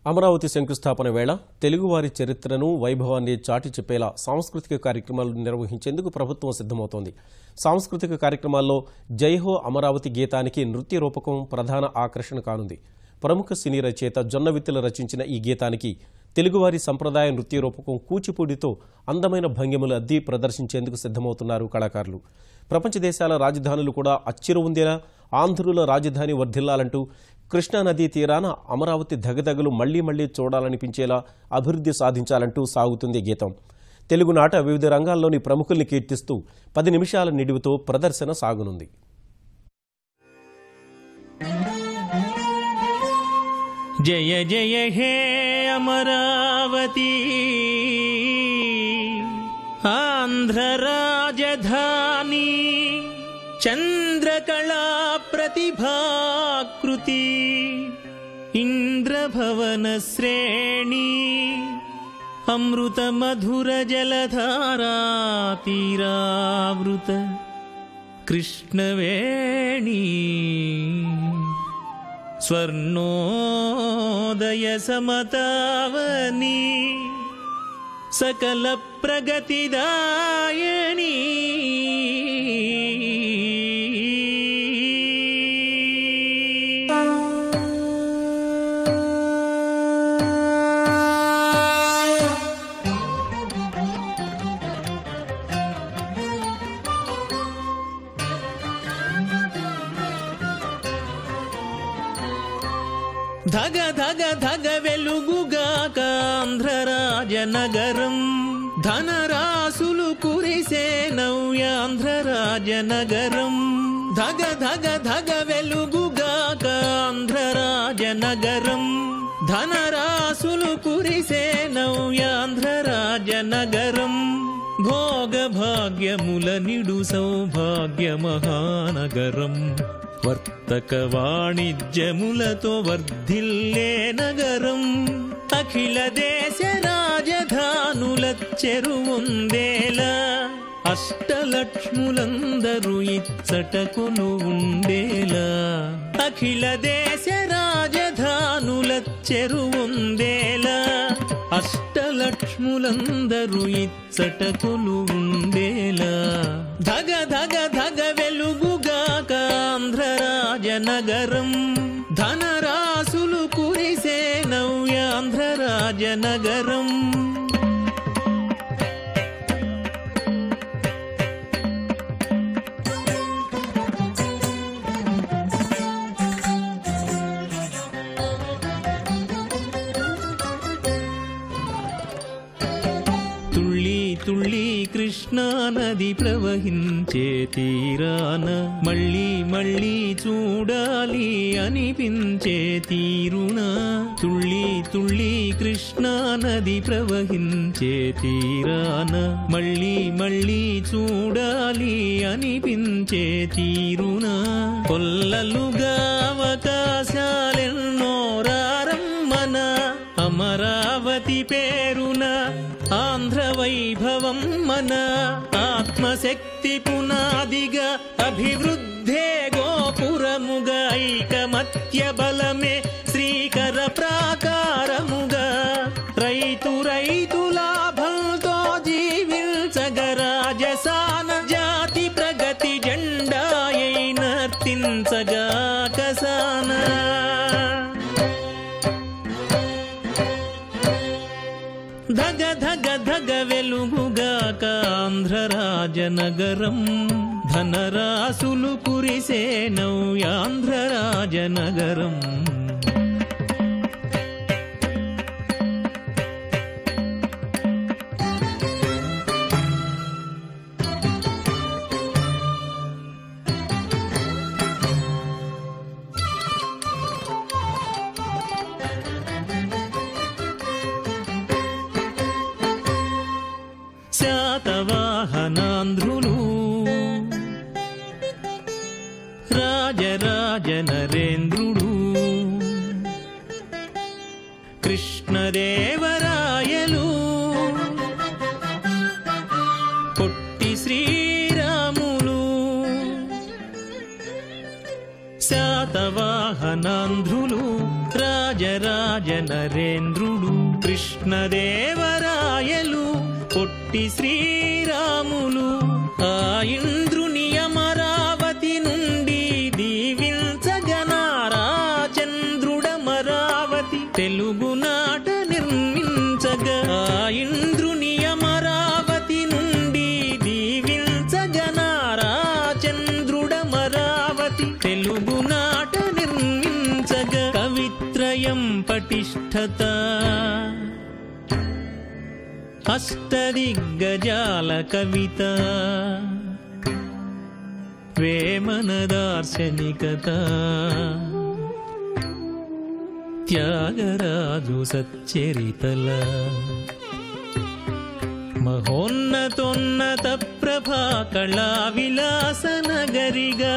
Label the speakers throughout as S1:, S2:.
S1: అమరావతి శంకుస్థాపన వేళ తెలుగువారి చరిత్రను వైభవాన్ని చాటి చెప్పేలా సాంస్కృతిక కార్యక్రమాలు నిర్వహించేందుకు ప్రభుత్వం సిద్ధమవుతోంది. సాంస్కృతిక కార్యక్రమాల్లో జైహో అమరావతి గీతానికి నృత్య రూపకం ప్రధాన ఆకర్షణ కానుంది. ప్రముఖ సినీ రచయిత జొన్నవిత్తుల రచించిన ఈ గీతానికి తెలుగువారి సంప్రదాయ నృత్య రూపకం కూచిపూడితో అందమైన భంగిమలు అద్ది ప్రదర్శించేందుకు సిద్ధమవుతున్నారు కళాకారులు. ప్రపంచ దేశాల రాజధానులు కూడా అచ్చిరువుందేలా ఆంధ్రుల రాజధాని వర్ధిల్లాలంటూ కృష్ణానదీ తీరాన అమరావతి దగదగలు మళ్లీ మళ్లీ చూడాలనిపించేలా అభివృద్ధి సాధించాలంటూ సాగుతుంది గీతం. తెలుగునాట వివిధ రంగాల్లోని ప్రముఖుల్ని కీర్తిస్తూ 10 నిమిషాల నిడివితో ప్రదర్శన సాగనుంది.
S2: జయ జయ హే అమరావతి ఆంధ్ర రాజధాని చంద్రకళా ప్రతిభాకృతి ఇంద్రభవన శ్రేణి అమృత మధుర జలధారా తీరావృత కృష్ణవేణి స్వర్ణోదయ సమతావని సకల ప్రగతిదాయని ధగ ధగ ధగ వెలుగుగాక ఆంధ్ర రాజనగరం ధనరాసులు కురిసే నవ్యాంధ్ర రాజనగరం ధగ ధగ ధగ వెలుగుగాక ఆంధ్ర రాజనగరం ధనరాసులు కురిసే నవ్యాంధ్ర రాజనగరం భోగ భాగ్యముల నిడు సౌభాగ్య మహానగరం వర్తక వాణిజ్యములతో వర్ధిల్లే నగరం అఖిల దేశ రాజధానుల చెరువుందేలా అష్టలక్ష్ములందరూ ఇచ్చటకును ఉండేలా అఖిల దేశ రాజధానుల చెరువుందేలా అష్టలక్ష్ములందరూ ఇచ్చటకులు ఉండేలా ధగ ధగ ధగ వెలుగుగాక ఆంధ్ర రాజనగరం ధనరాసులు కురిసే నవ్యాంధ్ర రాజనగరం తుళ్ళి కృష్ణా నది ప్రవహించే తీరాన మళ్ళీ మళ్ళీ చూడాలి అనిపించే తీరున తుళ్ళి కృష్ణా నది ప్రవహించే తీరాన మళ్ళీ మళ్ళీ చూడాలి అనిపించే తీరున కొల్లలుగా అవకాశాలెన్నో రారమ్మన అమరావతి పేరున ఆంధ్ర వైభవం మన ఆత్మశక్తి పునాదిగా అభివృద్ధే గోపురముగా ఐకమత్య బలమే శ్రీకర ప్రాకారముగా రైతు లాభంతో జీవించగ రాజసాన జాతి ప్రగతి జెండాయైనర్తించగా కసాన ధగ ధగ ధగ వెలుగుగాక ఆంధ్ర రాజనగరం ధనరాసులు కురిసే నవ్యాంధ్ర రాజనగరం శాతవాహనాంధ్రులు రాజరాజ నరేంద్రుడు కృష్ణదేవరాయలు పొట్టి శ్రీరాములు శాతవాహనాంధ్రులు రాజ రాజరాజ నరేంద్రుడు కృష్ణదేవరాయలు పొట్టి శ్రీరాములు ఆ ఇంద్రుని అమరావతి నుండి దీవించగనారా చంద్రుడమరావతి తెలుగునాట నిర్మించగా ఆ ఇంద్రుని అమరావతి నుండి దీవించగనారా చంద్రుడమరావతి తెలుగునాట నిర్మించగా కవిత్రయం పటిష్ఠత అష్టదిగ్గజాల కవిత వేమన దార్శనికత త్యాగరాజు సచ్చరితల మహోన్నతోన్నత ప్రభా కళా విలాస నగరిగా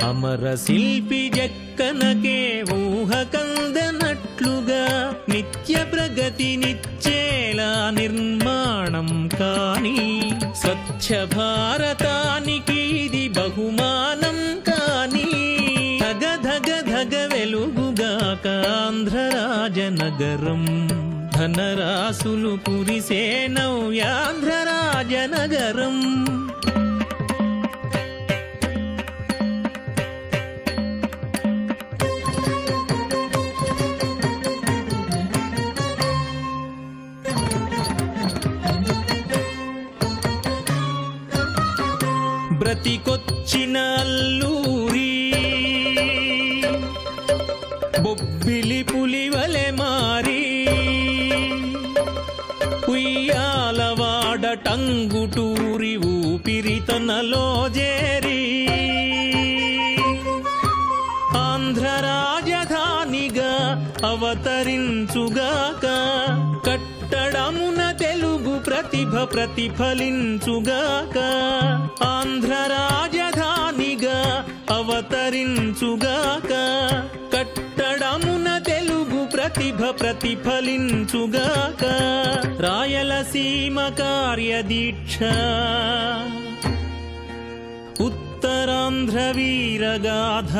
S2: అమర శిల్పి జక్కనకే ఊహ కందనట్లుగా నిత్య ప్రగతి నిచ్చేలా నిర్మాణం కాని స్వచ్ఛ భారతానికి ఇది బహుమానం కాని ధగ ధగ ధగ వెలుగుగాక ఆంధ్రరాజనగరం ధనరాసులు కురిసే నవ్యాంధ్రరాజనగరం బ్రతికొచ్చిన అల్లూరి బొబ్బిలి పులివలె మారి ఉయ్యాలవాడ టంగుటూరి ఊపిరితనలో జేరి ఆంధ్ర రాజధానిగా అవతరించుగాక కట్టడమున తెలుగు ప్రతిభ ప్రతిఫలించుగాక ఆంధ్ర రాజధానిగా అవతరించుగాక కట్టడమున తెలుగు ప్రతిభ ప్రతిఫలించుగాక రాయలసీమ కార్యదీక్ష ఉత్తరాంధ్ర వీరగాథ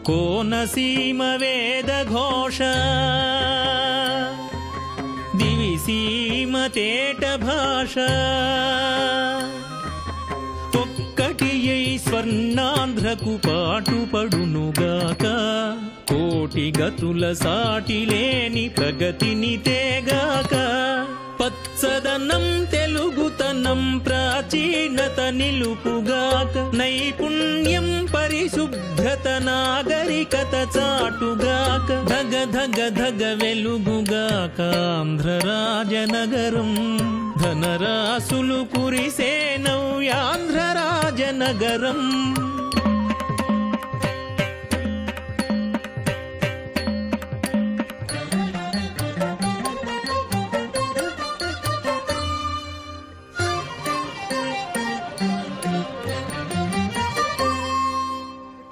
S2: కోనసీమ వేద ఘోష దివిసీమ తేట భాష ఒక్కటి స్వర్ణాంధ్రకు పాటుపడునుగాక కోటి గతుల సాటిలేని ప్రగతిని తేగాక పచ్చదనం తెలుగుతనం ప్రాచీనత నిలుపుగాక నైపుణ్యం పరిశుభ్రత నాగరికత చాటుగాక ధగ ధగ ధగ వెలుగుగాక ఆంధ్రరాజనగరం ధనరాసులు కురిసే నవ్యాంధ్రరాజనగరం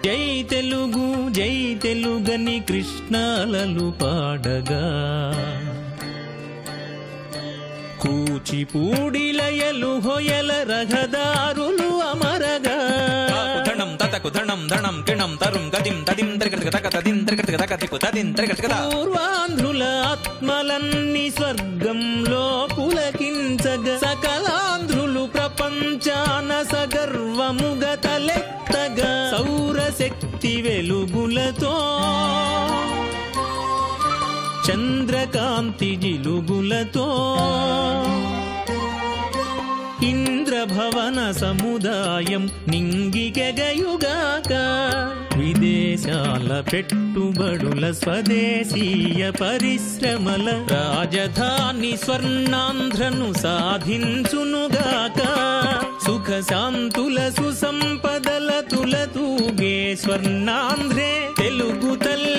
S2: జై తెలుగు జై తెలుగని కృష్ణాలలు పాడగా కూచిపూడిలయలు హొయల రహదారులు అమరగా
S3: ధనం తతకు ధనం ధనం కిణం తరుం గదిం తదిం త్రికటక తక తదిం త్రికటక తక తికు తదిం త్రికటక
S2: పూర్వాంధ్రుల ఆత్మలన్నీ స్వర్గంలో పులకించగా సకలాంధ్రులు ప్రపంచాన సగర్వముగా తలెత్తగా సౌరశక్తి వెలుగులతో చంద్రకాంతి జిలుగులతో ఇంద్రభవన సముదాయం నింగికెగయుగాక విదేశాల పెట్టుబడుల స్వదేశీయ పరిశ్రమల రాజధాని స్వర్ణాంధ్రను సాధించునుగాక సుఖ శాంతుల సుసంపదల తులతూగే స్వర్ణాంధ్రే తెలుగు తల్లి